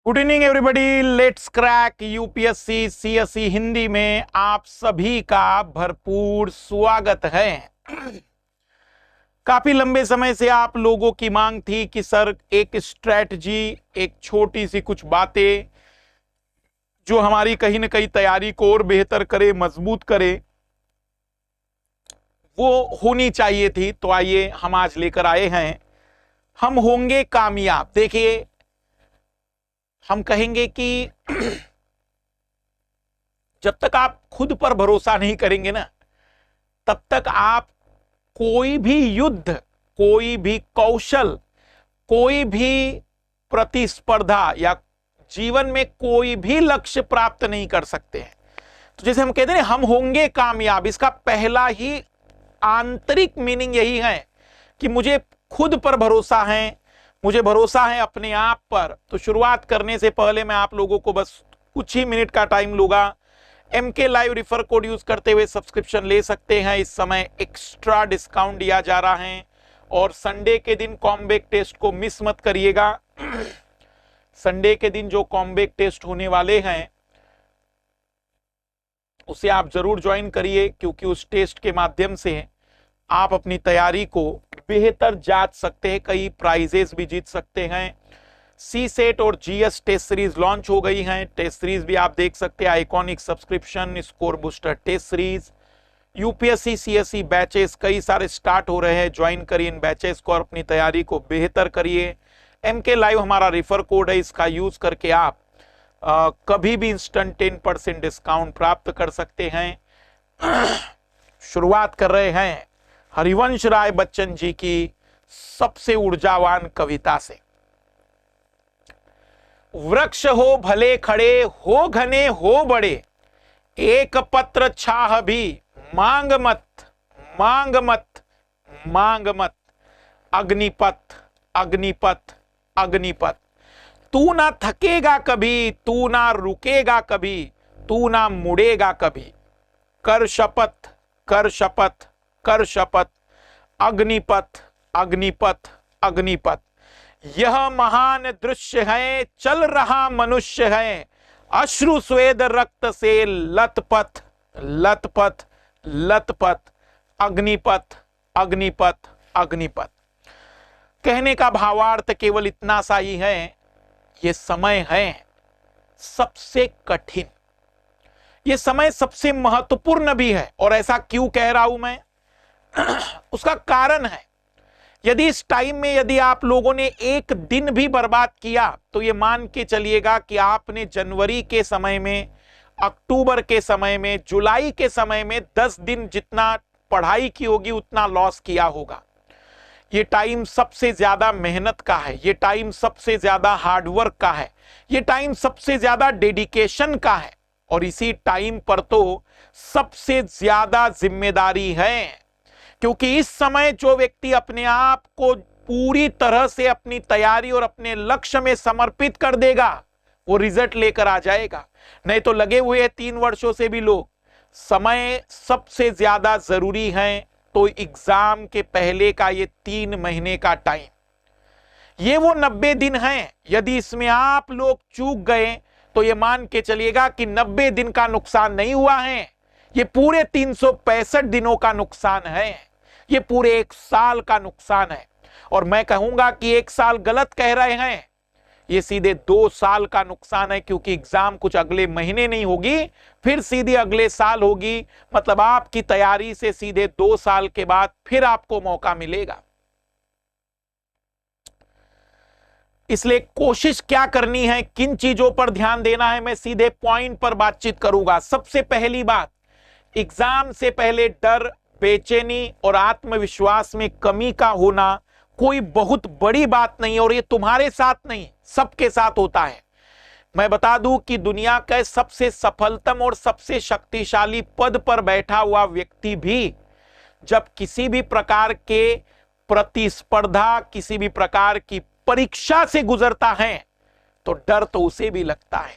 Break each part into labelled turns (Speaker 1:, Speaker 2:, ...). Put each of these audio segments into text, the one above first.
Speaker 1: Good evening everybody. Let's crack UPSC CSE Hindi में आप सभी का भरपूर स्वागत है। काफी लंबे समय से आप लोगों की मांग थी कि सर एक स्ट्रैटेजी, एक छोटी सी कुछ बातें जो हमारी कहीं ना कहीं तैयारी को और बेहतर करे, मजबूत करे, वो होनी चाहिए थी। तो आइए हम आज लेकर आए हैं, हम होंगे कामयाब। देखिए, हम कहेंगे कि जब तक आप खुद पर भरोसा नहीं करेंगे ना, तब तक आप कोई भी युद्ध, कोई भी कौशल, कोई भी प्रतिस्पर्धा या जीवन में कोई भी लक्ष्य प्राप्त नहीं कर सकते हैं। तो जैसे हम कहते हैं हम होंगे कामयाब, इसका पहला ही आंतरिक मीनिंग यही है कि मुझे खुद पर भरोसा है, मुझे भरोसा है अपने आप पर। तो शुरुआत करने से पहले मैं आप लोगों को बस कुछ ही मिनट का टाइम लूंगा। MK live refer code use करते हुए सब्सक्रिप्शन ले सकते हैं। इस समय एक्स्ट्रा डिस्काउंट दिया जा रहा है और संडे के दिन कॉम्बैक टेस्ट को मिस मत करिएगा। संडे के दिन जो कॉम्बैक टेस्ट होने वाले हैं उसे आप जरूर ज्वाइन करिए, क्योंकि उस टेस्ट के माध्यम से आप अपनी तैयारी को बेहतर जांच सकते हैं, कई प्राइजेस भी जीत सकते हैं। सी सेट और जीएस टेस्ट सीरीज लॉन्च हो गई हैं। टेस्ट सीरीज भी आप देख सकते हैं, iconic subscription, score booster test series, UPSC CSE batches कई सारे स्टार्ट हो रहे हैं। ज्वाइन करिए इन बैचेस को और अपनी तैयारी को बेहतर करिए। MK लाइव हमारा रिफर कोड है, इसका यूज करके आप कभी भी इंस्टेंट 10% डिस्काउंट प्राप्त कर सकते हैं। शुरुआत कर रहे हैं हरिवंश राय बच्चन जी की सबसे ऊर्जावान कविता से। वृक्ष हो भले खड़े, हो घने हो बड़े, एक पत्र छाह भी मांग मत, मांग मत, मांग मत। अग्निपथ, अग्निपथ, अग्निपथ। तू ना थकेगा कभी, तू ना रुकेगा कभी, तू ना मुड़ेगा कभी। कर शपथ, कर शपथ, कर शपथ। अग्निपथ, अग्निपथ, अग्निपथ। यह महान दृश्य है, चल रहा मनुष्य है, अश्रु स्वेद रक्त से लथपथ, लथपथ, लथपथ। अग्निपथ, अग्निपथ, अग्निपथ। कहने का भावार्थ केवल इतना सा ही है, ये समय है सबसे कठिन, ये समय सबसे महत्वपूर्ण भी है। और ऐसा क्यों कह रहा हूं मैं? उसका कारण है, यदि इस टाइम में यदि आप लोगों ने एक दिन भी बर्बाद किया तो ये मान के चलिएगा कि आपने जनवरी के समय में, अक्टूबर के समय में, जुलाई के समय में 10 दिन जितना पढ़ाई की होगी उतना लॉस किया होगा। ये टाइम सबसे ज्यादा मेहनत का है, ये टाइम सबसे ज्यादा हार्डवर्क का है, ये टाइम सबसे ज्यादा डेडिकेशन का है। और इसी टाइम पर तो सबसे ज्यादा जिम्मेदारी है, क्योंकि इस समय जो व्यक्ति अपने आप को पूरी तरह से अपनी तैयारी और अपने लक्ष्य में समर्पित कर देगा वो रिजल्ट लेकर आ जाएगा। नहीं तो लगे हुए 3 वर्षों से भी लोग। समय सबसे ज्यादा जरूरी है, तो एग्जाम के पहले का ये 3 महीने का टाइम, ये वो 90 दिन हैं। यदि इसमें आप लोग चूक गए तो ये मान के चलिएगा कि 90 दिन का नुकसान नहीं हुआ है, ये पूरे 365 दिनों का नुकसान है, ये पूरे 1 साल का नुकसान है। और मैं कहूंगा कि 1 साल गलत कह रहे हैं, ये सीधे 2 साल का नुकसान है, क्योंकि एग्जाम कुछ अगले महीने नहीं होगी, फिर सीधे अगले साल होगी। मतलब आपकी तैयारी से सीधे 2 साल के बाद फिर आपको मौका मिलेगा। इसलिए कोशिश क्या करनी है, किन चीजों पर ध्यान देना है, मैं सीधे पॉइंट पर बातचीत करूंगा। सबसे पहली बात, एग्जाम से पहले डर, बेचैनी और आत्मविश्वास में कमी का होना कोई बहुत बड़ी बात नहीं, और ये तुम्हारे साथ नहीं, सबके साथ होता है। मैं बता दूं कि दुनिया का सबसे सफलतम और सबसे शक्तिशाली पद पर बैठा हुआ व्यक्ति भी जब किसी भी प्रकार के प्रतिस्पर्धा, किसी भी प्रकार की परीक्षा से गुजरता है तो डर तो उसे भी लगता है।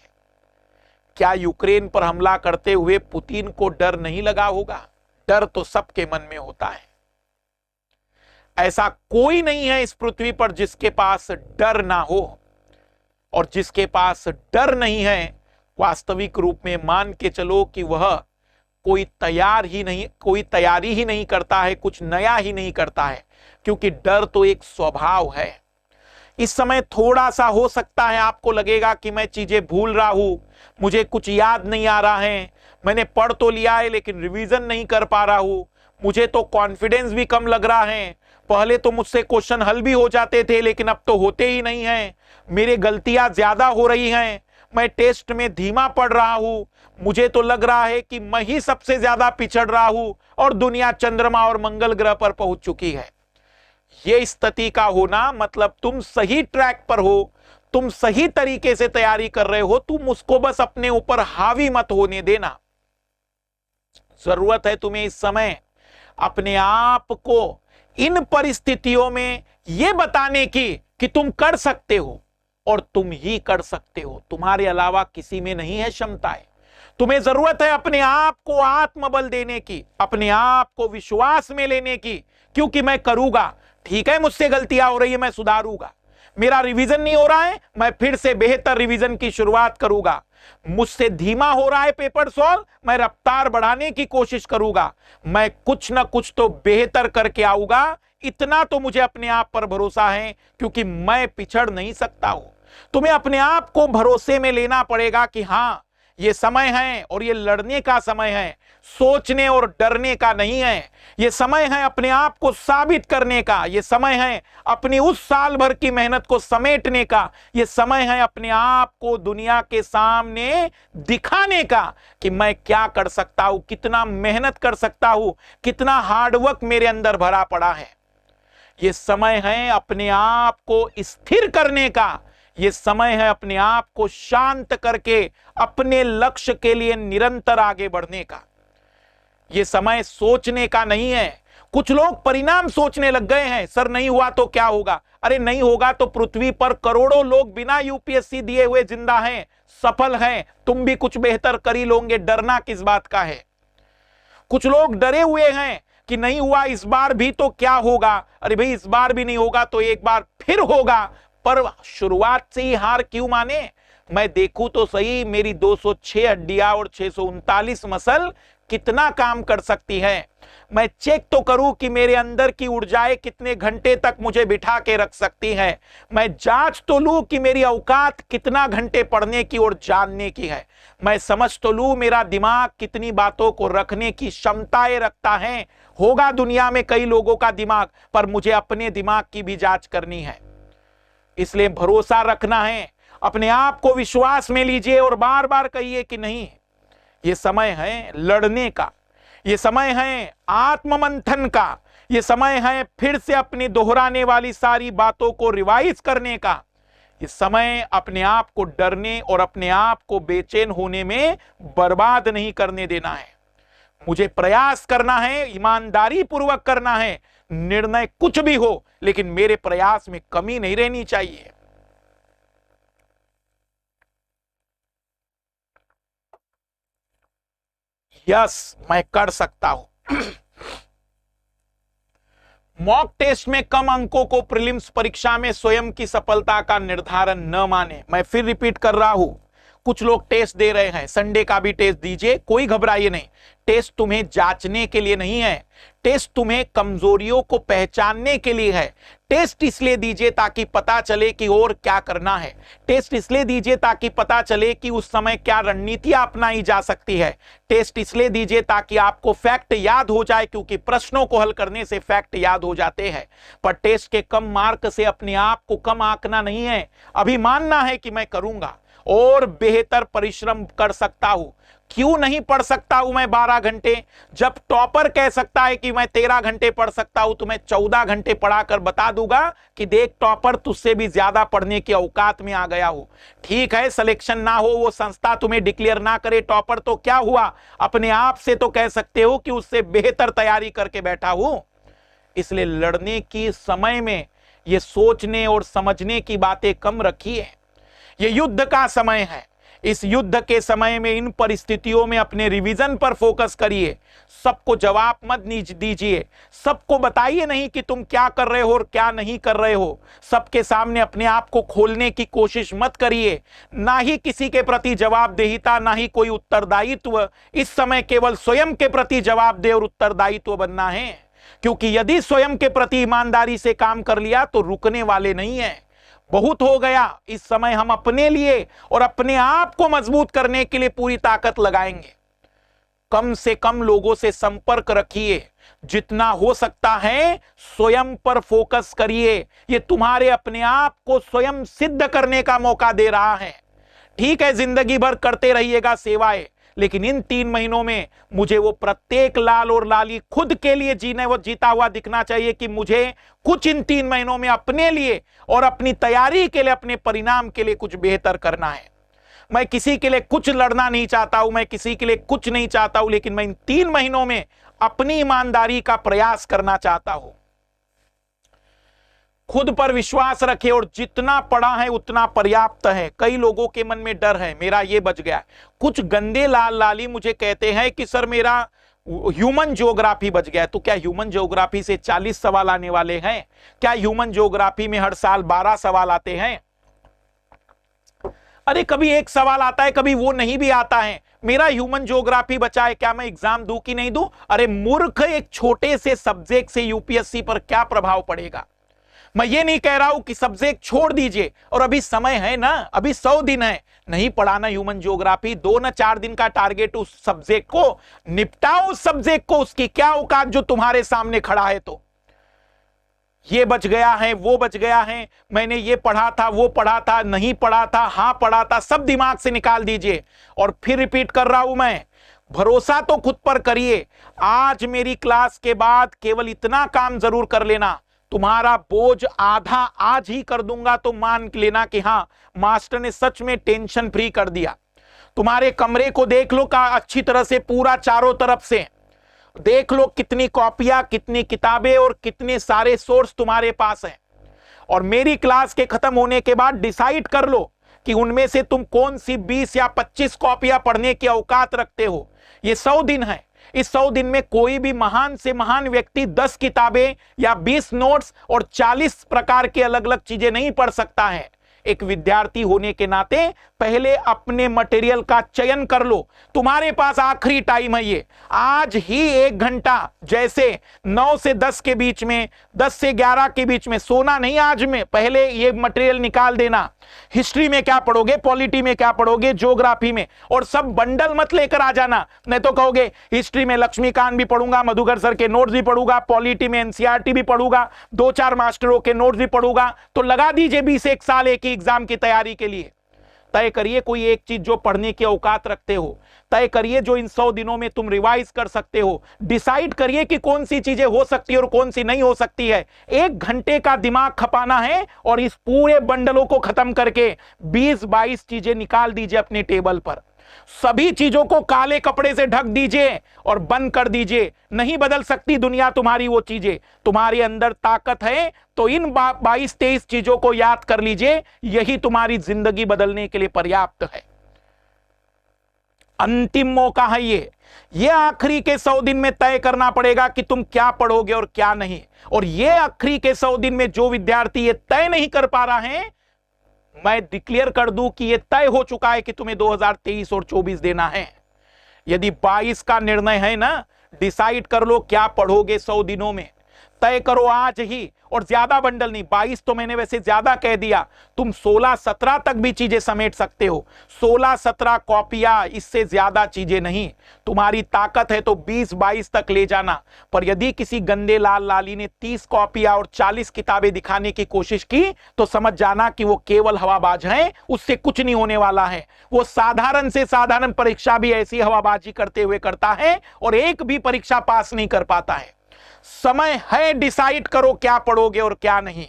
Speaker 1: क्या यूक्रेन पर हमला करते हुए पुतिन को डर नहीं लगा होगा? डर तो सबके मन में होता है। ऐसा कोई नहीं है इस पृथ्वी पर जिसके पास डर ना हो। और जिसके पास डर नहीं है, वास्तविक रूप में मान के चलो कि वह कोई तैयारी ही नहीं करता है, कुछ नया ही नहीं करता है, क्योंकि डर तो एक स्वभाव है। इस समय थोड़ा सा हो सकता है आपको लगेगा कि मैं चीजें भूल रहा हूं, मुझे कुछ याद नहीं आ रहा है, मैंने पढ़ तो लिया है लेकिन रिवीजन नहीं कर पा रहा हूं, मुझे तो कॉन्फिडेंस भी कम लग रहा है, पहले तो मुझसे क्वेश्चन हल भी हो जाते थे लेकिन अब तो होते ही नहीं हैं, मेरी गलतियां ज्यादा हो रही हैं, मैं टेस्ट में धीमा पढ़ रहा हूं, मुझे तो लग रहा है कि मैं ही सबसे ज्यादा पिछड़ रहा हूं और दुनिया चंद्रमा और मंगल ग्रह पर पहुंच चुकी है। यह स्थिति का होना मतलब तुम सही ट्रैक पर हो, तुम सही तरीके से तैयारी कर रहे हो, तुम उसको बस अपने ऊपर हावी मत होने देना। जरूरत है तुम्हें इस समय अपने आप को इन परिस्थितियों में यह बताने की कि तुम कर सकते हो और तुम ही कर सकते हो, तुम्हारे अलावा किसी में नहीं है क्षमताएं। तुम्हें जरूरत है अपने आप को आत्मबल देने की, अपने आप को विश्वास में लेने की, क्योंकि मैं करूंगा। ठीक है, मुझसे गलतियां हो रही है, मैं सुधारूंगा। मेरा रिवीजन नहीं हो रहा है, मैं फिर से बेहतर रिवीजन की शुरुआत करूंगा। मुझसे धीमा हो रहा है पेपर सॉल्व, मैं रफ्तार बढ़ाने की कोशिश करूंगा। मैं कुछ ना कुछ तो बेहतर करके आऊंगा, इतना तो मुझे अपने आप पर भरोसा है, क्योंकि मैं पिछड़ नहीं सकता हूं। तुम्हें अपने आप को भरोसे में लेना पड़ेगा कि हां, ये समय है और ये लड़ने का समय है, सोचने और डरने का नहीं है। ये समय है अपने आप को साबित करने का, ये समय है अपनी उस साल भर की मेहनत को समेटने का, ये समय है अपने आप को दुनिया के सामने दिखाने का कि मैं क्या कर सकता हूं, कितना मेहनत कर सकता हूं, कितना हार्डवर्क मेरे अंदर भरा पड़ा है। ये समय है अपने आप को स्थिर करने का, ये समय है अपने आप को शांत करके अपने लक्ष्य के लिए निरंतर आगे बढ़ने का। ये समय सोचने का नहीं है। कुछ लोग परिणाम सोचने लग गए हैं, सर नहीं हुआ तो क्या होगा। अरे नहीं होगा तो पृथ्वी पर करोड़ों लोग बिना यूपीएससी दिए हुए जिंदा हैं, सफल हैं, तुम भी कुछ बेहतर कर ही लोगे, डरना किस बात का है। कुछ लोग डरे हुए हैं कि नहीं हुआ इस बार भी तो क्या होगा। अरे भाई, इस बार भी नहीं होगा तो एक बार फिर होगा, पर शुरुआत से ही हार क्यों माने। मैं देखूं तो सही, मेरी 206 हड्डियां और 639 मसल कितना काम कर सकती है। मैं चेक तो करूं कि मेरे अंदर की ऊर्जाएं कितने घंटे तक मुझे बिठा के रख सकती हैं। मैं जांच तो लूं कि मेरी औकात कितना घंटे पढ़ने की और जानने की है। मैं समझ तो लूं मेरा दिमाग कितनी बातों को रखने की क्षमताएं रखता है। होगा दुनिया में कई लोगों का दिमाग, पर मुझे अपने दिमाग की भी जांच करनी है। इसलिए भरोसा रखना है, अपने आप को विश्वास में लीजिए और बार बार कहिए कि नहीं, ये समय है लड़ने का, ये समय है आत्ममंथन का, ये समय है फिर से अपनी दोहराने वाली सारी बातों को रिवाइज करने का। ये समय अपने आप को डरने और अपने आप को बेचैन होने में बर्बाद नहीं करने देना है। मुझे प्रयास करना है, ईमानदारी पूर्वक करना है। निर्णय कुछ भी हो, लेकिन मेरे प्रयास में कमी नहीं रहनी चाहिए। यस, मैं कर सकता हूं। मॉक टेस्ट में कम अंकों को प्रीलिम्स परीक्षा में स्वयं की सफलता का निर्धारण न माने। मैं फिर रिपीट कर रहा हूं, कुछ लोग टेस्ट दे रहे हैं, संडे का भी टेस्ट दीजिए, कोई घबराइए नहीं। टेस्ट तुम्हें जांचने के लिए नहीं है, टेस्ट तुम्हें कमजोरियों को पहचानने के लिए है। टेस्ट इसलिए दीजिए ताकि पता चले कि और क्या करना है। टेस्ट इसलिए दीजिए ताकि पता चले कि उस समय क्या रणनीतियां अपनाई जा सकती है। टेस्ट इसलिए दीजिए ताकि आपको फैक्ट याद हो जाए, क्योंकि प्रश्नों को हल करने से फैक्ट याद हो जाते हैं। पर टेस्ट के कम मार्क से अपने आप को कम आंकना नहीं है। अभी मानना है कि मैं करूंगा और बेहतर परिश्रम कर सकता हूं। क्यों नहीं पढ़ सकता हूं मैं 12 घंटे? जब टॉपर कह सकता है कि मैं 13 घंटे पढ़ सकता हूं, तो मैं 14 घंटे पढ़ाकर बता दूंगा कि देख टॉपर, तुझसे भी ज्यादा पढ़ने की औकात में आ गया हो। ठीक है, सिलेक्शन ना हो, वो संस्था तुम्हें डिक्लेयर ना करे टॉपर, तो क्या हुआ? अपने आप से तो कह सकते हो कि उससे बेहतर तैयारी करके बैठा हूं। इसलिए लड़ने की समय में ये सोचने और समझने की बातें कम रखिए। ये युद्ध का समय है, इस युद्ध के समय में इन परिस्थितियों में अपने रिवीजन पर फोकस करिए। सबको जवाब मत दीजिए, सबको बताइए नहीं कि तुम क्या कर रहे हो और क्या नहीं कर रहे हो। सबके सामने अपने आप को खोलने की कोशिश मत करिए। ना ही किसी के प्रति जवाबदेहिता, ना ही कोई उत्तरदायित्व। इस समय केवल स्वयं के प्रति जवाबदेह और उत्तरदायित्व बनना है, क्योंकि यदि स्वयं के प्रति ईमानदारी से काम कर लिया तो रुकने वाले नहीं है। बहुत हो गया। इस समय हम अपने लिए और अपने आप को मजबूत करने के लिए पूरी ताकत लगाएंगे। कम से कम लोगों से संपर्क रखिए, जितना हो सकता है स्वयं पर फोकस करिए। ये तुम्हारे अपने आप को स्वयं सिद्ध करने का मौका दे रहा है। ठीक है, जिंदगी भर करते रहिएगा सेवाएं, लेकिन इन 3 महीनों में मुझे वो प्रत्येक लाल और लाली खुद के लिए जीता हुआ दिखना चाहिए कि मुझे कुछ इन 3 महीनों में अपने लिए और अपनी तैयारी के लिए, अपने परिणाम के लिए कुछ बेहतर करना है। मैं किसी के लिए कुछ लड़ना नहीं चाहता हूं, मैं किसी के लिए कुछ नहीं चाहता हूं, लेकिन मैं इन 3 महीनों में अपनी ईमानदारी का प्रयास करना चाहता हूं। खुद पर विश्वास रखे और जितना पढ़ा है उतना पर्याप्त है। कई लोगों के मन में डर है, मेरा ये बच गया। कुछ गंदे लाल लाली मुझे कहते हैं कि सर मेरा ह्यूमन ज्योग्राफी बच गया है। तो क्या ह्यूमन ज्योग्राफी से 40 सवाल आने वाले हैं? क्या ह्यूमन ज्योग्राफी में हर साल 12 सवाल आते हैं? अरे कभी एक सवाल आता है, कभी वो नहीं भी आता है। मेरा ह्यूमन ज्योग्राफी बचा है, क्या मैं एग्जाम दूं कि नहीं दूं? अरे मूर्ख, एक छोटे से सब्जेक्ट से यूपीएससी पर क्या प्रभाव पड़ेगा? मैं ये नहीं कह रहा हूं कि सब्जेक्ट छोड़ दीजिए, और अभी समय है ना, अभी 100 दिन है। नहीं पढ़ाना ह्यूमन ज्योग्राफी, 2 न 4 दिन का टारगेट उस सब्जेक्ट को निपटाओ। उस सब्जेक्ट को, उसकी क्या औकात जो तुम्हारे सामने खड़ा है। तो ये बच गया है, वो बच गया है, मैंने ये पढ़ा था, वो पढ़ा था, नहीं पढ़ा था, हां पढ़ा था, सब दिमाग से निकाल दीजिए। और फिर रिपीट कर रहा हूं मैं, भरोसा तो खुद पर करिए। आज मेरी क्लास के बाद केवल इतना काम जरूर कर लेना, तुम्हारा बोझ आधा आज ही कर दूंगा तो मान लेना कि हां मास्टर ने सच में टेंशन फ्री कर दिया। तुम्हारे कमरे को देख लो का अच्छी तरह से, पूरा चारों तरफ से देख लो, कितनी कॉपियां, कितनी किताबें और कितने सारे सोर्स तुम्हारे पास हैं। और मेरी क्लास के खत्म होने के बाद डिसाइड कर लो कि उनमें से तुम कौन सी 20 या 25 कॉपियां पढ़ने की औकात रखते हो। ये 100 दिन है। इस 100 दिन में कोई भी महान से महान व्यक्ति 10 किताबें या 20 नोट्स और 40 प्रकार की अलग अलग चीजें नहीं पढ़ सकता है। एक विद्यार्थी होने के नाते पहले अपने मटेरियल का चयन कर लो। तुम्हारे पास आखिरी टाइम है ये, आज ही 1 घंटा, जैसे 9 से 10 के बीच में, 10 से 11 के बीच में सोना नहीं। आज में पहले ये मटेरियल निकाल देना। हिस्ट्री में क्या पढ़ोगे, पॉलिटी में क्या पढ़ोगे, ज्योग्राफी में, और सब बंडल मत लेकर आ जाना। नहीं तो कहोगे हिस्ट्री में लक्ष्मीकांत भी पढ़ूंगा, मधुकर सर के नोट्स भी पढ़ूंगा, पॉलिटी में एनसीईआरटी भी पढ़ूंगा, 2-4 मास्टरों के नोट्स भी पढ़ूंगा। तो लगा दीजिए 20 एक साल एक ही एग्जाम की तैयारी के लिए। तय करिए कोई एक चीज जो पढ़ने की औकात रखते हो, तय करिए जो इन 100 दिनों में तुम रिवाइज कर सकते हो। डिसाइड करिए कि कौन सी चीजें हो सकती है और कौन सी नहीं हो सकती है। 1 घंटे का दिमाग खपाना है और इस पूरे बंडलों को खत्म करके 20-22 चीजें निकाल दीजिए अपने टेबल पर। सभी चीजों को काले कपड़े से ढक दीजिए और बंद कर दीजिए। नहीं बदल सकती दुनिया तुम्हारी वो चीजें। तुम्हारे अंदर ताकत है तो इन 22-23 चीजों को याद कर लीजिए, यही तुम्हारी जिंदगी बदलने के लिए पर्याप्त है। अंतिम मौका है ये आखिरी के 100 दिन में तय करना पड़ेगा कि तुम क्या पढ़ोगे और क्या नहीं। और ये आखिरी के 100 दिन में जो विद्यार्थी ये तय नहीं कर पा रहा है, मैं डिक्लेयर कर दूं कि यह तय हो चुका है कि तुम्हें 2023 और 24 देना है। यदि 22 का निर्णय है ना, डिसाइड कर लो क्या पढ़ोगे 100 दिनों में, तय करो आज ही। और ज्यादा बंडल नहीं, 22 तो मैंने वैसे ज्यादा कह दिया, तुम 16-17 तक भी चीजें समेट सकते हो। 16-17 कॉपियां, इससे ज्यादा चीजें नहीं। तुम्हारी ताकत है तो 20-22 तक ले जाना। पर यदि किसी गंदे लाल लाली ने 30 कॉपियां और 40 किताबें दिखाने की कोशिश की तो समझ जाना कि वो केवल हवाबाज है, उससे कुछ नहीं होने वाला है। वो साधारण से साधारण परीक्षा भी ऐसी हवाबाजी करते हुए करता है और एक भी परीक्षा पास नहीं कर पाता है। समय है, डिसाइड करो क्या पढ़ोगे और क्या नहीं।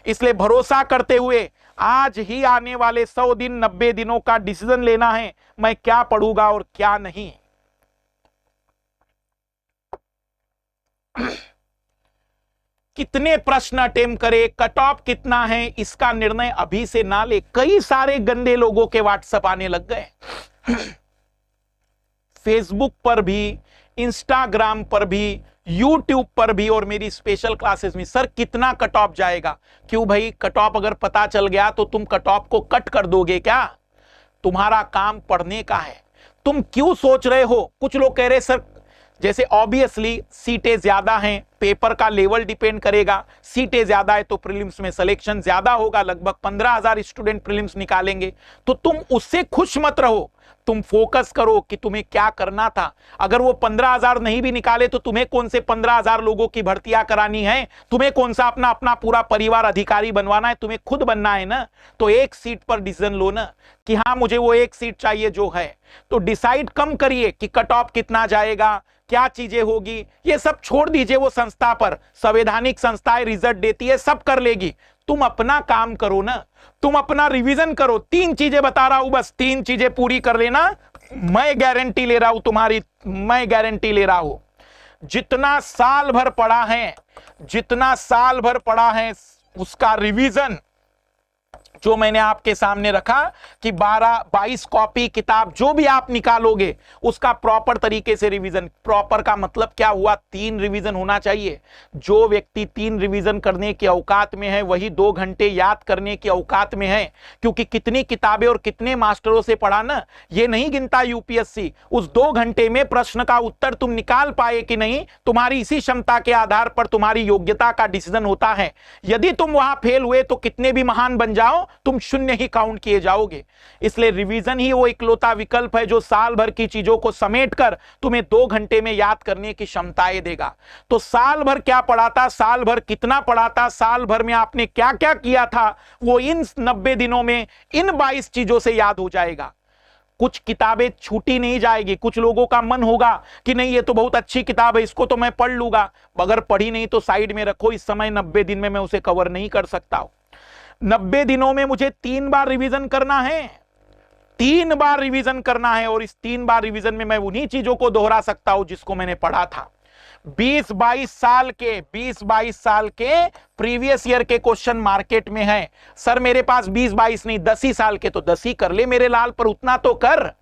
Speaker 1: इसलिए भरोसा करते हुए आज ही आने वाले 100 दिन 90 दिनों का डिसीजन लेना है, मैं क्या पढ़ूंगा और क्या नहीं। कितने प्रश्न अटेम्प्ट करे, कट ऑफ कितना है, इसका निर्णय अभी से ना ले। कई सारे गंदे लोगों के व्हाट्सएप आने लग गए, फेसबुक पर भी, इंस्टाग्राम पर भी, यूट्यूब पर भी और मेरी स्पेशल क्लासेस में, सर कितना कट ऑफ जाएगा। क्यों भाई, कट ऑफ अगर पता चल गया तो तुम कट ऑफ को कट कर दोगे क्या? तुम्हारा काम पढ़ने का है, तुम क्यों सोच रहे हो? कुछ लोग कह रहे सर जैसे ऑब्वियसली सीटें ज्यादा हैं, पेपर का लेवल डिपेंड करेगा, सीटें ज्यादा है तो प्रीलिम्स में सिलेक्शन ज्यादा होगा, लगभग 15,000 स्टूडेंट प्रीलिम्स निकालेंगे। तो तुम उससे खुश मत रहो, तुम फोकस करो कि तुम्हें क्या करना था। अगर वो 15,000 नहीं भी निकाले तो तुम्हें कौन से 15,000 लोगों की भर्तियां करानी है, तुम्हें कौन सा अपना अपना पूरा परिवार अधिकारी बनवाना है, तुम्हें खुद बनना है ना। तो एक सीट पर डिसीजन लो ना कि हाँ मुझे वो एक सीट चाहिए जो है। तो डिसाइड कम करिए कि कट ऑफ कितना जाएगा, क्या चीजें होगी, ये सब छोड़ दीजिए वो संस्था पर। संवैधानिक संस्थाएं रिजल्ट देती है, सब कर लेगी, तुम अपना काम करो ना, तुम अपना रिवीजन करो। 3 चीजें बता रहा हूं, बस 3 चीजें पूरी कर लेना, मैं गारंटी ले रहा हूं तुम्हारी, मैं गारंटी ले रहा हूं। जितना साल भर पढ़ा है, जितना साल भर पढ़ा है उसका रिवीजन जो मैंने आपके सामने रखा कि 12-22 कॉपी किताब जो भी आप निकालोगे उसका प्रॉपर तरीके से रिवीजन। प्रॉपर का मतलब क्या हुआ, 3 रिवीजन होना चाहिए। जो व्यक्ति 3 रिवीजन करने की औकात में है वही 2 घंटे याद करने की औकात में है, क्योंकि कितनी किताबें और कितने मास्टरों से पढ़ा ना ये नहीं गिनता यूपीएससी। उस 2 घंटे में प्रश्न का उत्तर तुम निकाल पाए कि नहीं, तुम्हारी इसी क्षमता के आधार पर तुम्हारी योग्यता का डिसीजन होता है। यदि तुम वहां फेल हुए तो कितने भी महान बन जाओ तुम शून्य ही काउंट किए जाओगे। इसलिए रिवीजन ही वो इकलौता विकल्प है जो साल भर की चीजों को समेटकर तुम्हें 2 घंटे में याद करने की क्षमताएं देगा। तो साल भर क्या पढ़ा था, साल भर कितना पढ़ा था, साल भर में आपने क्या क्या किया था, वो इन 90 दिनों में इन 22 चीजों से याद हो जाएगा। कुछ किताबें छूटी नहीं जाएगी। कुछ लोगों का मन होगा कि नहीं ये तो बहुत अच्छी किताब है, इसको तो मैं पढ़ लूंगा, अगर पढ़ी नहीं तो साइड में रखो, इस समय 90 दिन में मैं उसे कवर नहीं कर सकता हूं। 90 दिनों में मुझे 3 बार रिवीजन करना है, 3 बार रिवीजन करना है, और इस 3 बार रिवीजन में मैं उन्हीं चीजों को दोहरा सकता हूं जिसको मैंने पढ़ा था। 20-22 साल के प्रीवियस ईयर के क्वेश्चन मार्केट में है। सर मेरे पास 20-22 नहीं 10 ही साल के, तो 10 ही कर ले मेरे लाल, पर उतना तो कर।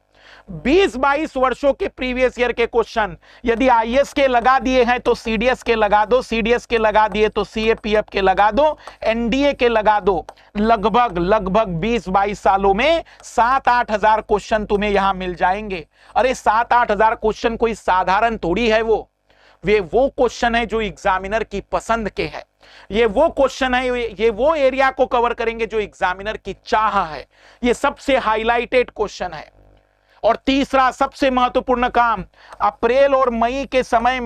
Speaker 1: 20-22 वर्षों के प्रीवियस ईयर के क्वेश्चन यदि आईएएस के लगा दिए हैं तो सीडीएस के लगा दो, सीडीएस के लगा दिए तो सीएपीएफ के लगा दो, एनडीए के लगा दो। लगभग 20-22 सालों में 7-8 हजार क्वेश्चन तुम्हें यहां मिल जाएंगे। अरे 7-8 हजार क्वेश्चन कोई साधारण थोड़ी है, वो क्वेश्चन है जो एग्जामिनर की पसंद के है, ये वो क्वेश्चन है, ये वो एरिया को कवर करेंगे जो एग्जामिनर की चाह है, ये सबसे हाईलाइटेड क्वेश्चन है। और तीसरा सबसे महत्वपूर्ण काम, अप्रैल और मई के समय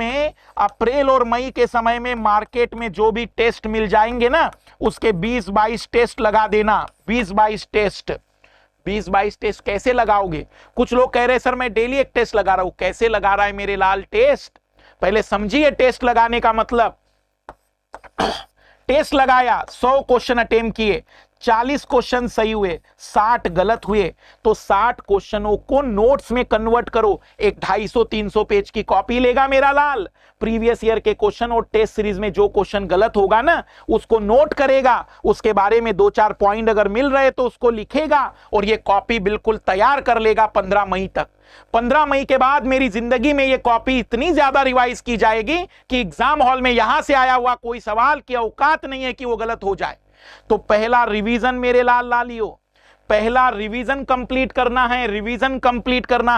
Speaker 1: में मार्केट में जो भी टेस्ट मिल जाएंगे ना उसके 20-22 टेस्ट लगा देना। 20-22 टेस्ट कैसे लगाओगे? कुछ लोग कह रहे हैं सर मैं डेली एक टेस्ट लगा रहा हूं। कैसे लगा रहा है मेरे लाल टेस्ट? पहले समझिए टेस्ट लगाने का मतलब। टेस्ट लगाया, 100 क्वेश्चन अटेम्प्ट किए, 40 क्वेश्चन सही हुए, 60 गलत हुए, तो 60 क्वेश्चनों को नोट्स में कन्वर्ट करो। एक 250-300 पेज की कॉपी लेगा मेरा लाल, प्रीवियस ईयर के क्वेश्चन और टेस्ट सीरीज में जो क्वेश्चन गलत होगा ना उसको नोट करेगा, उसके बारे में 2-4 पॉइंट अगर मिल रहे तो उसको लिखेगा, और ये कॉपी बिल्कुल तैयार कर लेगा 15 मई तक। 15 मई के बाद मेरी जिंदगी में ये कॉपी इतनी ज्यादा रिवाइज की जाएगी कि एग्जाम हॉल में यहां से आया हुआ कोई सवाल की औकात नहीं है कि वो गलत हो जाए। तो पहला रिवीजन मेरे लालियो, पहला रिवीजन कंप्लीट करना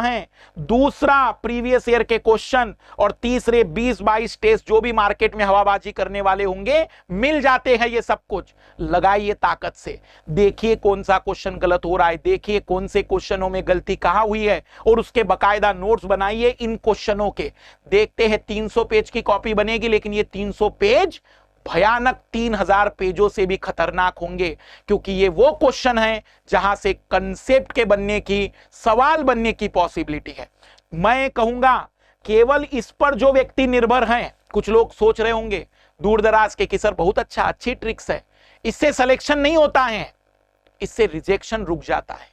Speaker 1: है, दूसरा प्रीवियस ईयर के क्वेश्चन, और तीसरे 20-22 टेस्ट जो भी मार्केट में हवाबाजी करने वाले होंगे मिल जाते हैं। ये सब कुछ लगाइए ताकत से, देखिए कौन सा क्वेश्चन गलत हो रहा है, देखिए कौन से क्वेश्चनों में गलती कहां हुई है, और उसके बकायदा नोट्स बनाइए इन क्वेश्चनों के। देखते हैं 300 पेज की कॉपी बनेगी, लेकिन ये 300 पेज भयानक 3000 पेजों से भी खतरनाक होंगे, क्योंकि ये वो क्वेश्चन है जहां से कंसेप्ट के बनने की, सवाल बनने की पॉसिबिलिटी है। मैं कहूंगा केवल इस पर जो व्यक्ति निर्भर हैं, कुछ लोग सोच रहे होंगे दूर दराज के कि सर बहुत अच्छी ट्रिक्स है, इससे सिलेक्शन नहीं होता है, इससे रिजेक्शन रुक जाता है।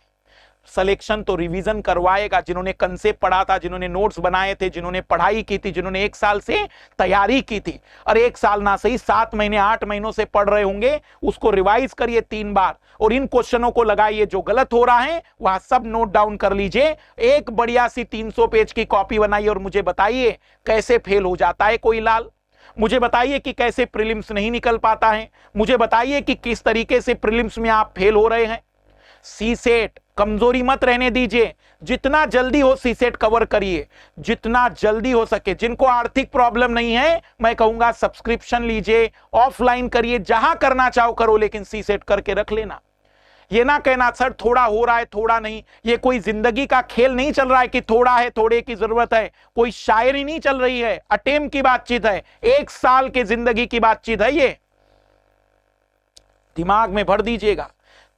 Speaker 1: सिलेक्शन तो रिवीजन करवाएगा। जिन्होंने कंसेप्ट पढ़ा था, जिन्होंने नोट्स बनाए थे, जिन्होंने पढ़ाई की थी, जिन्होंने 1 साल से तैयारी की थी, और 1 साल ना सही 7 महीने 8 महीनों से पढ़ रहे होंगे, उसको रिवाइज करिए 3 बार और इन क्वेश्चनों को लगाइए। जो गलत हो रहा है वह सब नोट डाउन कर लीजिए। एक बढ़िया सी 300 पेज की कॉपी बनाइए और मुझे बताइए कैसे फेल हो जाता है कोई लाल। मुझे बताइए कि कैसे प्रीलिम्स नहीं निकल पाता है। मुझे बताइए कि किस तरीके से प्रीलिम्स में आप फेल हो रहे हैं। सीसेट कमजोरी मत रहने दीजिए, जितना जल्दी हो सीसेट कवर करिए, जितना जल्दी हो सके। जिनको आर्थिक प्रॉब्लम नहीं है, मैं कहूंगा सब्सक्रिप्शन लीजिए, ऑफलाइन करिए, जहां करना चाहो करो, लेकिन सीसेट करके रख लेना। ये ना कहना सर थोड़ा हो रहा है थोड़ा नहीं। ये कोई जिंदगी का खेल नहीं चल रहा है कि थोड़ा है थोड़े की जरूरत है। कोई शायरी नहीं चल रही है, अटेम्प्ट की बातचीत है, 1 साल की जिंदगी की बातचीत है। ये दिमाग में भर दीजिएगा।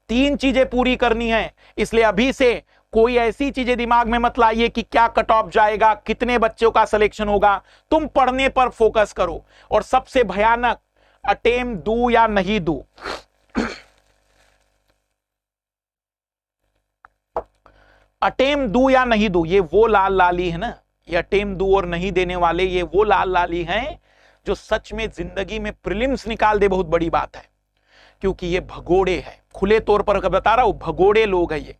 Speaker 1: 3 चीजें पूरी करनी है, इसलिए अभी से कोई ऐसी चीजें दिमाग में मत लाइए कि क्या कट ऑफ जाएगा, कितने बच्चों का सिलेक्शन होगा। तुम पढ़ने पर फोकस करो। और सबसे भयानक, अटेम्प्ट दूं या नहीं दूं। अटेम्प्ट दूं या नहीं दूं, ये वो लाल लाली है ना, ये अटेम्प्ट दूं और नहीं देने वाले, ये वो लाल लाली हैं जो सच में जिंदगी में प्रीलिम्स निकाल दे। बहुत बड़ी बात है, क्योंकि ये भगोड़े हैं। खुले तौर पर बता रहा हूं, भगोड़े लोग हैं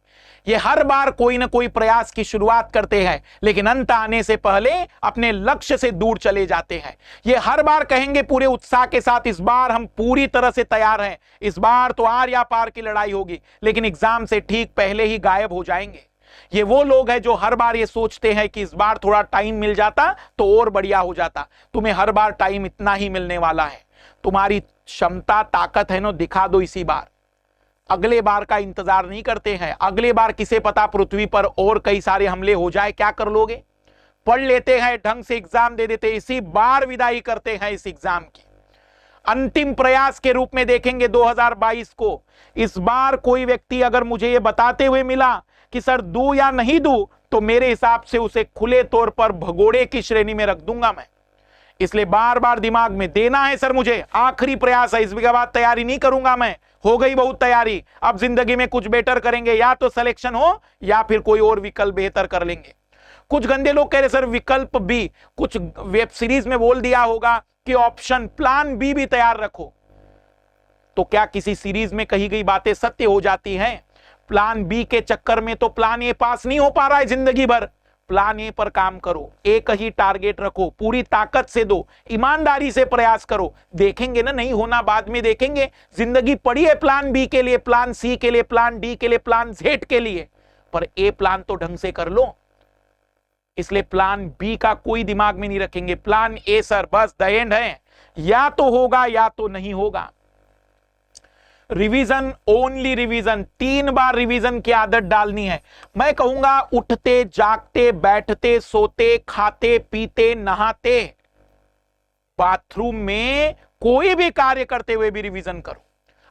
Speaker 1: ये हर बार कोई ना कोई प्रयास की शुरुआत करते हैं, लेकिन अंत आने से पहले अपने लक्ष्य से दूर चले जाते हैं। ये हर बार कहेंगे पूरे उत्साह के साथ, इस बार हम पूरी तरह से तैयार हैं, इस बार तो आर या पार की लड़ाई होगी, लेकिन एग्जाम से ठीक पहले ही गायब हो जाएंगे। ये वो लोग हैं जो हर बार ये सोचते हैं कि इस बार थोड़ा टाइम मिल जाता तो और बढ़िया हो जाता। तुम्हें हर बार टाइम इतना ही मिलने वाला है। तुम्हारी क्षमता ताकत है ना, दिखा दो इसी बार। अगले बार का इंतजार नहीं करते हैं। अगले बार किसे पता पृथ्वी पर और कई सारे हमले हो जाए, क्या कर लोगे। पढ़ लेते हैं, ढंग से एग्जाम दे देते, इसी बार विदाई करते हैं इस एग्जाम की। अंतिम प्रयास के रूप में देखेंगे 2022 को। इस बार कोई व्यक्ति अगर मुझे ये बताते हुए मिला कि सर दूं या नहीं दूं, तो मेरे हिसाब से उसे खुले तौर पर भगोड़े की श्रेणी में रख दूंगा मैं। इसलिए बार बार दिमाग में देना है, सर मुझे आखिरी प्रयास है, इसके बाद तैयारी नहीं करूंगा मैं, हो गई बहुत तैयारी, अब जिंदगी में कुछ बेटर करेंगे, या तो सिलेक्शन हो या फिर कोई और विकल्प बेहतर कर लेंगे। कुछ गंदे लोग कह रहे सर विकल्प बी, कुछ वेब सीरीज में बोल दिया होगा कि ऑप्शन प्लान बी भी तैयार रखो। तो क्या किसी सीरीज में कही गई बातें सत्य हो जाती हैं? प्लान बी के चक्कर में तो प्लान ए पास नहीं हो पा रहा है जिंदगी भर। प्लान ए पर काम करो, एक ही टारगेट रखो, पूरी ताकत से दो, ईमानदारी से प्रयास करो। देखेंगे ना, नहीं होना बाद में देखेंगे। जिंदगी पड़ी है प्लान बी के लिए, प्लान सी के लिए, प्लान डी के लिए, प्लान जेड के लिए, पर ए प्लान तो ढंग से कर लो। इसलिए प्लान बी का कोई दिमाग में नहीं रखेंगे। प्लान ए सर बस द एंड है, या तो होगा या तो नहीं होगा। रिवीजन, ओनली रिवीजन, 3 बार रिवीजन की आदत डालनी है। मैं कहूंगा उठते जागते बैठते सोते खाते पीते नहाते, बाथरूम में कोई भी कार्य करते हुए भी रिवीजन करो।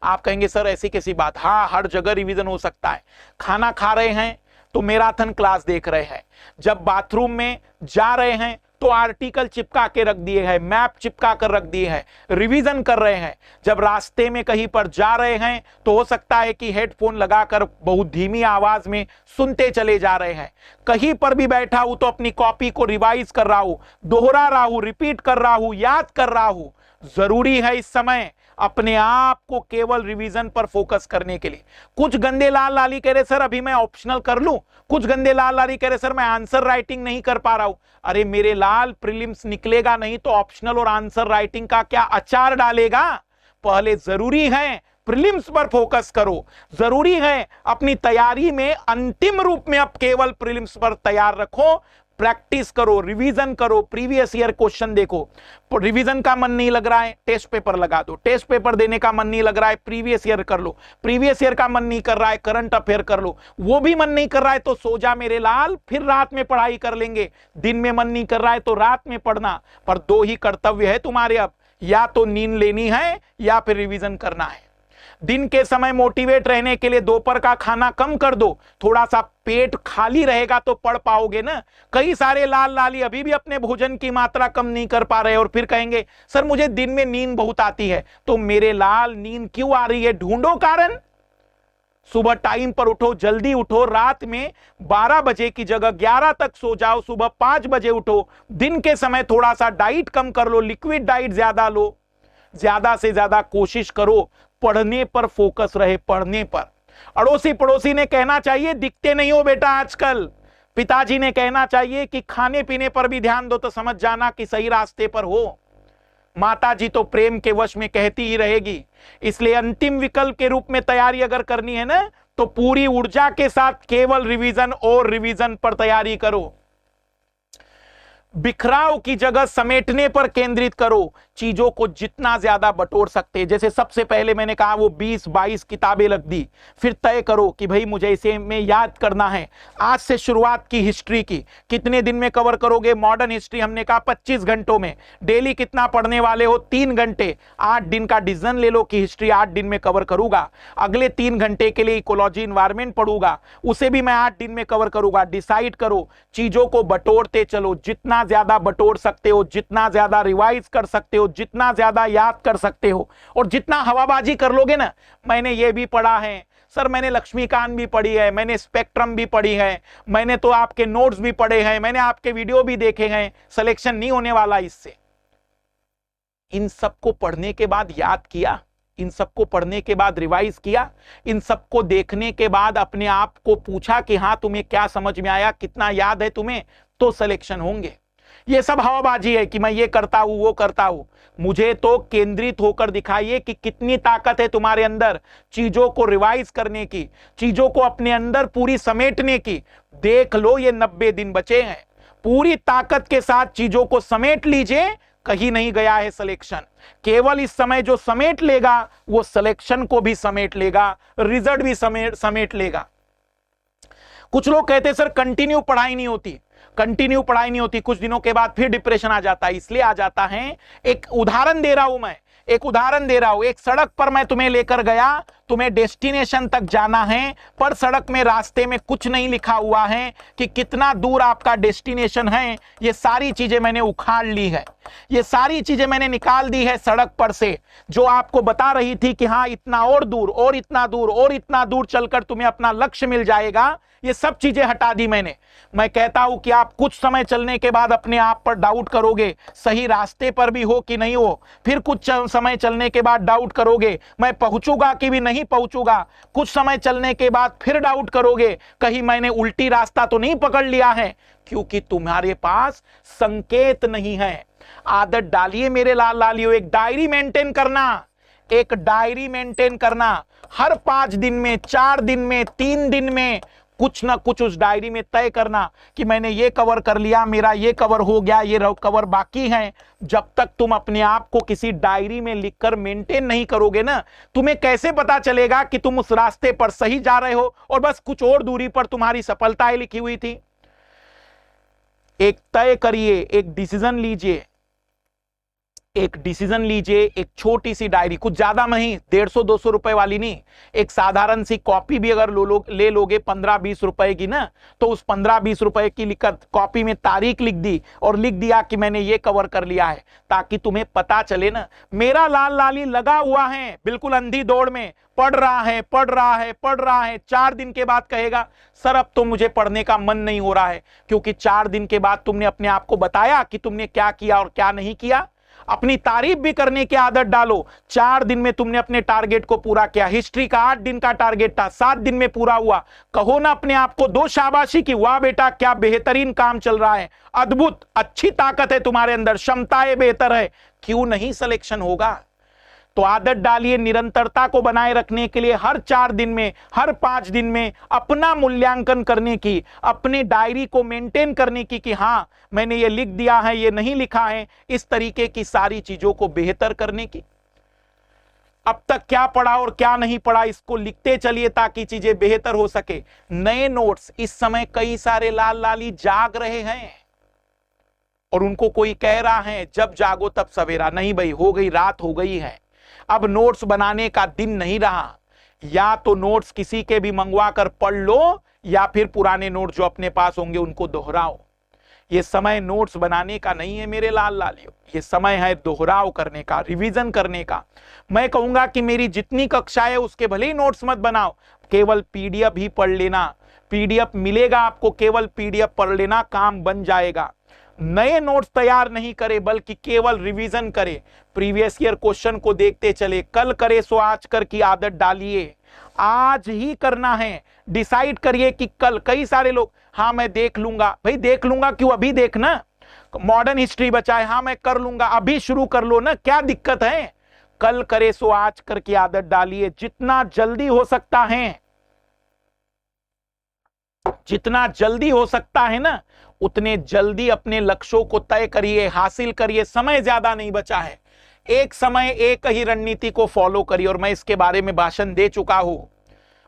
Speaker 1: आप कहेंगे सर ऐसी कैसी बात, हाँ हर जगह रिवीजन हो सकता है। खाना खा रहे हैं तो मैराथन क्लास देख रहे हैं, जब बाथरूम में जा रहे हैं तो आर्टिकल चिपका के रख दिए हैं, मैप चिपका कर रख दिए हैं, रिवीजन कर रहे हैं। जब रास्ते में कहीं पर जा रहे हैं तो हो सकता है कि हेडफोन लगाकर बहुत धीमी आवाज में सुनते चले जा रहे हैं। कहीं पर भी बैठा हूं तो अपनी कॉपी को रिवाइज कर रहा हूं, दोहरा रहा हूं, रिपीट कर रहा हूं, याद कर रहा हूं। जरूरी है इस समय अपने आप को केवल रिवीजन पर फोकस करने के लिए। कुछ गंदे लाल लाली कह रहे सर अभी मैं ऑप्शनल कर लूं, कुछ गंदे लाल लाली कह रहे सर मैं आंसर राइटिंग नहीं कर पा रहा हूं। अरे मेरे लाल, प्रीलिम्स निकलेगा नहीं तो ऑप्शनल और आंसर राइटिंग का क्या अचार डालेगा। पहले जरूरी है प्रीलिम्स पर फोकस करो, जरूरी है अपनी तैयारी में अंतिम रूप में अब केवल प्रीलिम्स पर तैयार रखो। प्रैक्टिस करो, रिवीजन करो, प्रीवियस ईयर क्वेश्चन देखो। रिवीजन का मन नहीं लग रहा है, टेस्ट पेपर लगा दो। टेस्ट पेपर देने का मन नहीं लग रहा है, प्रीवियस ईयर कर लो। प्रीवियस ईयर का मन नहीं कर रहा है, करंट अफेयर कर लो। वो भी मन नहीं कर रहा है तो सो जा मेरे लाल, फिर रात में पढ़ाई कर लेंगे। दिन में मन नहीं कर रहा है तो रात में पढ़ना। पर 2 ही कर्तव्य है तुम्हारे अब, या तो नींद लेनी है या फिर रिवीजन करना है। दिन के समय मोटिवेट रहने के लिए दोपहर का खाना कम कर दो, थोड़ा सा पेट खाली रहेगा तो पढ़ पाओगे ना। कई सारे लाल लाली अभी भी अपने भोजन की मात्रा कम नहीं कर पा रहे और फिर कहेंगे सर मुझे दिन में नींद बहुत आती है। तो मेरे लाल नींद क्यों आ रही है, ढूंढो कारण। सुबह टाइम पर उठो, जल्दी उठो, रात में 12 बजे की जगह 11 तक सो जाओ, सुबह 5 बजे उठो, दिन के समय थोड़ा सा डाइट कम कर लो, लिक्विड डाइट ज्यादा लो, ज्यादा से ज्यादा कोशिश करो पढ़ने पर फोकस रहे, पढ़ने पर। अड़ोसी पड़ोसी ने कहना चाहिए दिखते नहीं हो बेटा आजकल, पिताजी ने कहना चाहिए कि खाने पीने पर भी ध्यान दो, तो समझ जाना कि सही रास्ते पर हो। माता जी तो प्रेम के वश में कहती ही रहेगी। इसलिए अंतिम विकल्प के रूप में तैयारी अगर करनी है ना, तो पूरी ऊर्जा के साथ केवल रिवीजन और रिवीजन पर तैयारी करो। बिखराव की जगह समेटने पर केंद्रित करो, चीजों को जितना ज्यादा बटोर सकते हैं। जैसे सबसे पहले मैंने कहा वो 20-22 किताबें लग दी, फिर तय करो कि भाई मुझे इसे में याद करना है। आज से शुरुआत की हिस्ट्री की, कितने दिन में कवर करोगे? मॉडर्न हिस्ट्री हमने कहा 25 घंटों में। डेली कितना पढ़ने वाले हो? 3 घंटे। 8 दिन का डिसीजन ले लो कि हिस्ट्री 8 दिन में कवर करूंगा। अगले 3 घंटे के लिए इकोलॉजी इन्वायरमेंट पढ़ूंगा, उसे भी मैं 8 दिन में कवर करूंगा। डिसाइड करो, चीजों को बटोरते चलो, जितना ज्यादा बटोर सकते हो, जितना ज्यादा रिवाइज कर सकते हो, जितना ज्यादा याद कर सकते हो, और जितना हवाबाजी कर लोगे ना, मैंने ये भी पढ़ा है सर, मैंने लक्ष्मीकांत भी पढ़ी है, मैंने स्पेक्ट्रम भी पढ़ी है, मैंने तो आपके नोट्स भी पढ़े हैं, मैंने आपके वीडियो भी देखे हैं, सिलेक्शन नहीं होने वाला इससे। इन सबको पढ़ने के बाद याद किया, इन सबको पढ़ने के बाद रिवाइज किया, इन सबको देखने के बाद अपने आप को पूछा कि हाँ तुम्हें क्या समझ में आया, कितना याद है तुम्हें, तो सिलेक्शन होंगे। ये सब हवाबाजी है कि मैं ये करता हूं वो करता हूं। मुझे तो केंद्रित होकर दिखाइए कि कितनी ताकत है तुम्हारे अंदर चीजों को रिवाइज करने की, चीजों को अपने अंदर पूरी समेटने की। देख लो ये 90 दिन बचे हैं, पूरी ताकत के साथ चीजों को समेट लीजिए, कहीं नहीं गया है सिलेक्शन। केवल इस समय जो समेट लेगा वो सिलेक्शन को भी समेट लेगा, रिजल्ट भी समेट लेगा। कुछ लोग कहते हैं सर कंटिन्यू पढ़ाई नहीं होती, कंटिन्यू पढ़ाई नहीं होती, कुछ दिनों के बाद फिर डिप्रेशन आ जाता है। इसलिए आ जाता है, एक उदाहरण दे रहा हूं मैं, एक उदाहरण दे रहा हूं। एक सड़क पर मैं तुम्हें लेकर गया, तुम्हें डेस्टिनेशन तक जाना है, पर सड़क में रास्ते में कुछ नहीं लिखा हुआ है कि कितना दूर आपका डेस्टिनेशन है। ये सारी चीजें मैंने उखाड़ ली है, ये सारी चीजें मैंने निकाल दी है सड़क पर से, जो आपको बता रही थी कि हाँ इतना और दूर और इतना दूर और इतना दूर चलकर तुम्हें अपना लक्ष्य मिल जाएगा। ये सब चीजें हटा दी मैंने। मैं कहता हूं कि आप कुछ समय चलने के बाद अपने आप पर डाउट करोगे, सही रास्ते पर भी हो कि नहीं हो। फिर कुछ समय चलने के बाद डाउट करोगे, मैं पहुंचूंगा कि भी नहीं पहुंचूंगा। कुछ समय चलने के बाद फिर डाउट करोगे, कहीं मैंने उल्टी रास्ता तो नहीं पकड़ लिया है, क्योंकि तुम्हारे पास संकेत नहीं है। आदत डालिए मेरे लाल लालियों, एक डायरी मेंटेन करना, एक डायरी मेंटेन करना। हर 5 दिन में, 4 दिन में, 3 दिन में कुछ ना कुछ उस डायरी में तय करना कि मैंने ये कवर कर लिया, मेरा ये कवर हो गया, ये कवर बाकी है। जब तक तुम अपने आप को किसी डायरी में लिखकर मेंटेन नहीं करोगे ना, तुम्हें कैसे पता चलेगा कि तुम उस रास्ते पर सही जा रहे हो और बस कुछ और दूरी पर तुम्हारी सफलताएं लिखी हुई थी। एक तय करिए, एक डिसीजन लीजिए, एक डिसीजन लीजिए, एक छोटी सी डायरी, कुछ ज्यादा नहीं, 150-200 रुपए वाली नहीं, एक साधारण सी कॉपी भी अगर ले लोगे 15-20 रुपए की ना, तो उस 15-20 रुपए की लिखकर कॉपी में तारीख लिख दी और लिख दिया कि मैंने ये कवर कर लिया है, ताकि तुम्हें पता चले ना मेरा लाल लाली लगा हुआ है, बिल्कुल अंधी दौड़ में पढ़ रहा है, पढ़ रहा है, पढ़ रहा है। 4 दिन के बाद कहेगा सर अब तो मुझे पढ़ने का मन नहीं हो रहा है, क्योंकि 4 दिन के बाद तुमने अपने आप को बताया कि तुमने क्या किया और क्या नहीं किया। अपनी तारीफ भी करने की आदत डालो। 4 दिन में तुमने अपने टारगेट को पूरा किया। हिस्ट्री का 8 दिन का टारगेट था, 7 दिन में पूरा हुआ। कहो ना अपने आप को, दो शाबाशी की, वाह बेटा क्या बेहतरीन काम चल रहा है, अद्भुत, अच्छी ताकत है तुम्हारे अंदर, क्षमताएं बेहतर है, क्यों नहीं सिलेक्शन होगा। तो आदत डालिए निरंतरता को बनाए रखने के लिए हर 4 दिन में, हर 5 दिन में अपना मूल्यांकन करने की, अपनी डायरी को मेंटेन करने की कि हाँ मैंने ये लिख दिया है, ये नहीं लिखा है, इस तरीके की सारी चीजों को बेहतर करने की। अब तक क्या पढ़ा और क्या नहीं पढ़ा इसको लिखते चलिए ताकि चीजें बेहतर हो सके। नए नोट्स, इस समय कई सारे लाल लाली जाग रहे हैं और उनको कोई कह रहा है जब जागो तब सवेरा। नहीं भाई, हो गई रात, हो गई है। अब नोट्स बनाने का दिन नहीं रहा। या तो नोट्स किसी के भी मंगवा कर पढ़ लो, या फिर पुराने नोट्स जो अपने पास होंगे उनको दोहराओ। ये समय नोट्स बनाने का नहीं है मेरे लाल लालियों, ये समय है दोहराव करने का, रिवीजन करने का। मैं कहूंगा कि मेरी जितनी कक्षाएं है उसके भले ही नोट्स मत बनाओ, केवल पीडीएफ ही पढ़ लेना। पीडीएफ मिलेगा आपको, केवल पीडीएफ पढ़ लेना, काम बन जाएगा। नए नोट्स तैयार नहीं करे बल्कि केवल रिवीजन करे, प्रीवियस ईयर क्वेश्चन को देखते चले। कल करे सो आज कर की आदत डालिए, आज ही करना है। डिसाइड करिए कि कल, कई सारे लोग हाँ मैं देख लूंगा, भाई देख लूंगा क्यों, अभी देखना। मॉडर्न हिस्ट्री बचा है, हाँ मैं कर लूंगा, अभी शुरू कर लो ना, क्या दिक्कत है। कल करे सो आज कर की आदत डालिए, जितना जल्दी हो सकता है, जितना जल्दी हो सकता है ना उतने जल्दी अपने लक्ष्यों को तय करिए, हासिल करिए। समय ज्यादा नहीं बचा है, एक समय एक ही रणनीति को फॉलो करिए। और मैं इसके बारे में भाषण दे चुका हूं,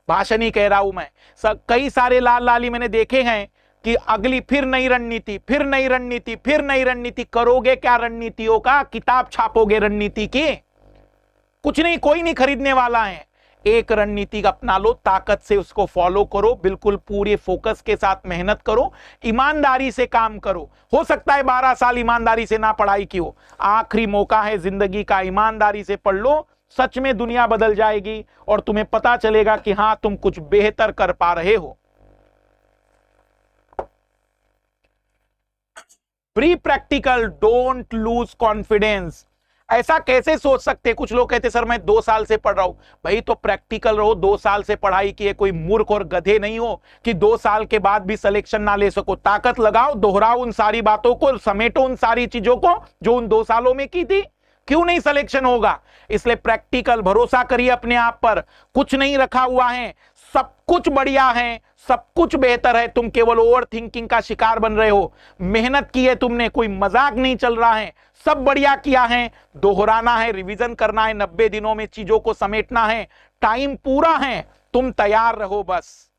Speaker 1: भाषण ही कह रहा हूं मैं। कई सारे लाल लाली मैंने देखे हैं कि अगली फिर नई रणनीति, फिर नई रणनीति, फिर नई रणनीति। करोगे क्या रणनीतियों का, किताब छापोगे रणनीति की, कुछ नहीं, कोई नहीं खरीदने वाला है। एक रणनीति अपना लो, ताकत से उसको फॉलो करो, बिल्कुल पूरे फोकस के साथ मेहनत करो, ईमानदारी से काम करो। हो सकता है 12 साल ईमानदारी से ना पढ़ाई की हो, आखिरी मौका है जिंदगी का, ईमानदारी से पढ़ लो। सच में दुनिया बदल जाएगी और तुम्हें पता चलेगा कि हां तुम कुछ बेहतर कर पा रहे हो। Pre practical, don't lose confidence. ऐसा कैसे सोच सकते, कुछ लोग कहते सर मैं 2 साल से पढ़ रहा हूं। भाई तो प्रैक्टिकल रहो, 2 साल से पढ़ाई किए, कोई मूर्ख और गधे नहीं हो कि 2 साल के बाद भी सिलेक्शन ना ले सको। ताकत लगाओ, दोहराओ उन सारी बातों को, समेटो उन सारी चीजों को जो उन 2 सालों में की थी। क्यों नहीं सिलेक्शन होगा? इसलिए प्रैक्टिकल, भरोसा करिए अपने आप पर, कुछ नहीं रखा हुआ है, सब कुछ बढ़िया है, सब कुछ बेहतर है। तुम केवल ओवर थिंकिंग का शिकार बन रहे हो। मेहनत की है तुमने, कोई मजाक नहीं चल रहा है, सब बढ़िया किया है। दोहराना है, रिवीजन करना है, 90 दिनों में चीजों को समेटना है, टाइम पूरा है, तुम तैयार रहो बस।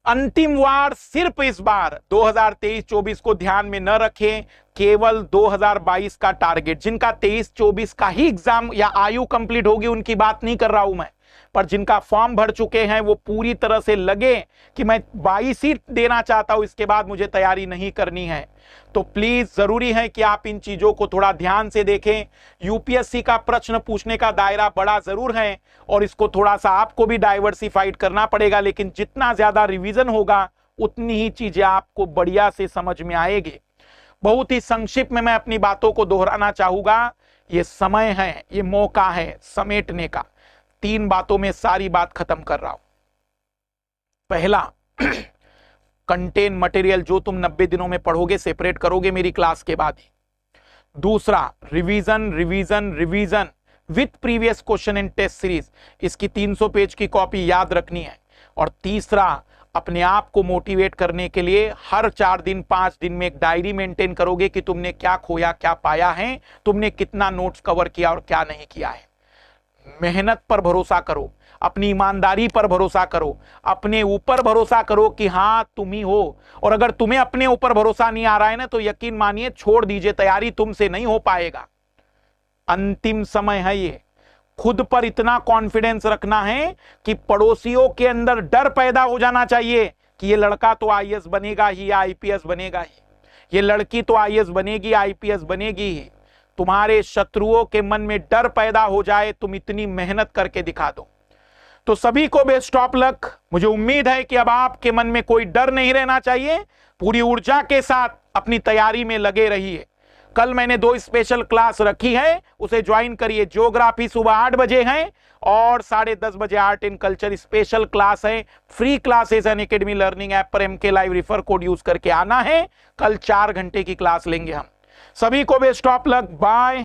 Speaker 1: अंतिम वार सिर्फ इस बार 2023-24 को ध्यान में न रखें, केवल 2022 का टारगेट। जिनका 23-24 का ही एग्जाम या आयु कंप्लीट होगी उनकी बात नहीं कर रहा हूं मैं, पर जिनका फॉर्म भर चुके हैं वो पूरी तरह से लगे कि मैं 22 ही देना चाहता हूं, इसके बाद मुझे तैयारी नहीं करनी है। तो प्लीज जरूरी है कि आप इन चीजों को थोड़ा ध्यान से देखें। यूपीएससी का प्रश्न पूछने का दायरा बड़ा जरूर है और इसको थोड़ा सा आपको भी डाइवर्सिफाइड करना पड़ेगा, लेकिन जितना ज्यादा रिवीजन होगा उतनी ही चीजें आपको बढ़िया से समझ में आएगी। बहुत ही संक्षिप्त में मैं अपनी बातों को दोहराना चाहूंगा। ये समय है, ये मौका है समेटने का। 3 बातों में सारी बात खत्म कर रहा हूं। पहला, कंटेंट मटेरियल जो तुम 90 दिनों में पढ़ोगे सेपरेट करोगे मेरी क्लास के बाद ही। दूसरा, revision revision revision with previous question in test series, इसकी 300 पेज की कॉपी याद रखनी है। और तीसरा, अपने आप को मोटिवेट करने के लिए हर 4 दिन 5 दिन में एक डायरी मेंटेन करोगे कि तुमने क्या खोया, क्या पाया है, तुमने कितना नोट्स कवर किया और क्या नहीं किया है। मेहनत पर भरोसा करो, अपनी ईमानदारी पर भरोसा करो, अपने ऊपर भरोसा करो कि हां तुम ही हो। और अगर तुम्हें अपने ऊपर भरोसा नहीं आ रहा है ना तो यकीन मानिए छोड़ दीजिए, तैयारी तुमसे नहीं हो पाएगा। अंतिम समय है ये। खुद पर इतना कॉन्फिडेंस रखना है कि पड़ोसियों के अंदर डर पैदा हो जाना चाहिए कि ये लड़का तो आईएएस बनेगा ही या आईपीएस बनेगा ही, ये लड़की तो आईएएस बनेगी आईपीएस बनेगी ही। तुम्हारे शत्रुओं के मन में डर पैदा हो जाए, तुम इतनी मेहनत करके दिखा दो। तो सभी को बेस्ट ऑफ लक। मुझे उम्मीद है कि अब आपके मन में कोई डर नहीं रहना चाहिए। पूरी ऊर्जा के साथ अपनी तैयारी में लगे रहिए। कल मैंने 2 स्पेशल क्लास रखी है, उसे ज्वाइन करिए। ज्योग्राफी सुबह 8 बजे है और 10:30 बजे art and culture special class है। Free classes Unacademy learning app पर MK live refer code use करके आना है। कल 4 घंटे की क्लास लेंगे हम। सभी को बेस्ट ऑफ लक, बाय।